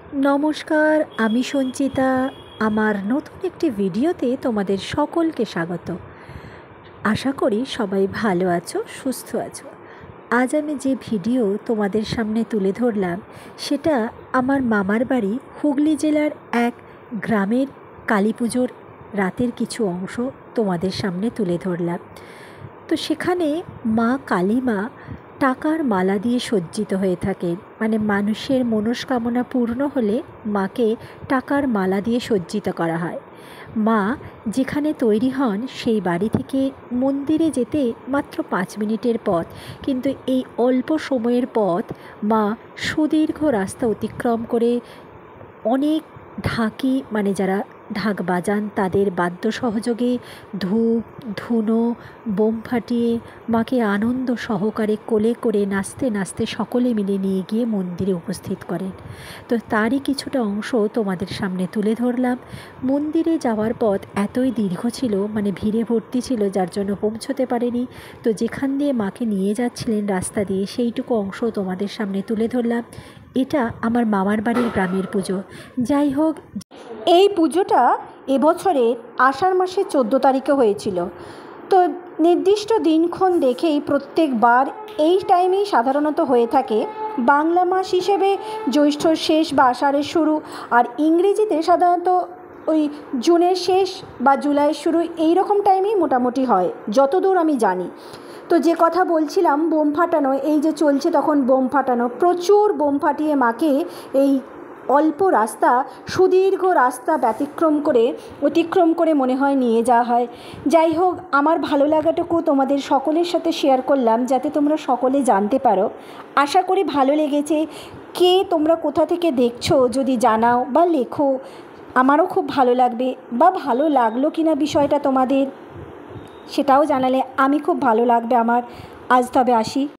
নমস্কার, আমি সঞ্চিতা। আমার নতুন একটি ভিডিওতে তোমাদের সকলকে স্বাগত। আশা করি সবাই ভালো আছো, সুস্থ আছো। আজ আমি যে ভিডিও তোমাদের সামনে তুলে ধরলাম সেটা আমার মামার বাড়ি হুগলি জেলার এক গ্রামের কালী পুজোর রাতের কিছু অংশ তোমাদের সামনে তুলে ধরলাম। তো সেখানে মা কালী মা টাকার মালা দিয়ে সজ্জিত হয়ে থাকেন, মানে মানুষের মনস্কামনা পূর্ণ হলে মাকে টাকার মালা দিয়ে সজ্জিত করা হয়। মা যেখানে তৈরি হন সেই বাড়ি থেকে মন্দিরে যেতে মাত্র 5 মিনিটের পথ, কিন্তু এই অল্প সময়ের পথ মা সুদীর্ঘ রাস্তা অতিক্রম করে অনেক ঢাকি, মানে যারা ঢাক বাজান তাদের বাদ্য সহযোগে ধূপ ধুনো বোম ফাটিয়ে মাকে আনন্দ সহকারে কোলে করে নাচতে নাচতে সকলে মিলে নিয়ে গিয়ে মন্দিরে উপস্থিত করেন। তো তারই কিছুটা অংশ তোমাদের সামনে তুলে ধরলাম। মন্দিরে যাওয়ার পথ এতই দীর্ঘ ছিল, মানে ভিড়ে ভর্তি ছিল, যার জন্য পৌঁছতে পারেনি। তো যেখান দিয়ে মাকে নিয়ে যাচ্ছিলেন রাস্তা দিয়ে সেইটুকু অংশ তোমাদের সামনে তুলে ধরলাম। এটা আমার মামার বাড়ির গ্রামের পুজো। যাই হোক, এই পুজোটা এবছরের আষাঢ় মাসের 14 তারিখে হয়েছিল। তো নির্দিষ্ট দিনক্ষণ দেখেই প্রত্যেকবার এই টাইমেই সাধারণত হয়ে থাকে। বাংলা মাস হিসেবে জ্যৈষ্ঠর শেষ বা আষাঢ়ের শুরু, আর ইংরেজিতে সাধারণত ওই জুনের শেষ বা জুলাইয়ের শুরু, এই রকম টাইমেই মোটামুটি হয় যতদূর আমি জানি। তো যে কথা বলছিলাম বোম ফাটানো, এই যে চলছে তখন বোম ফাটানো, প্রচুর বোম ফাটিয়ে মাকে এই অল্প রাস্তা, সুদীর্ঘ রাস্তা অতিক্রম করে মনে হয় নিয়ে যাওয়া হয়। যাই হোক, আমার ভালো লাগাটুকু তোমাদের সকলের সাথে শেয়ার করলাম যাতে তোমরা সকলে জানতে পারো। আশা করি ভালো লেগেছে। কে তোমরা কোথা থেকে দেখছো যদি জানাও বা লেখো, আমারও খুব ভালো লাগবে। বা ভালো লাগলো কিনা বিষয়টা তোমাদের, সেটাও জানালে আমি খুব ভালো লাগবে আমার। আজ তবে আসি।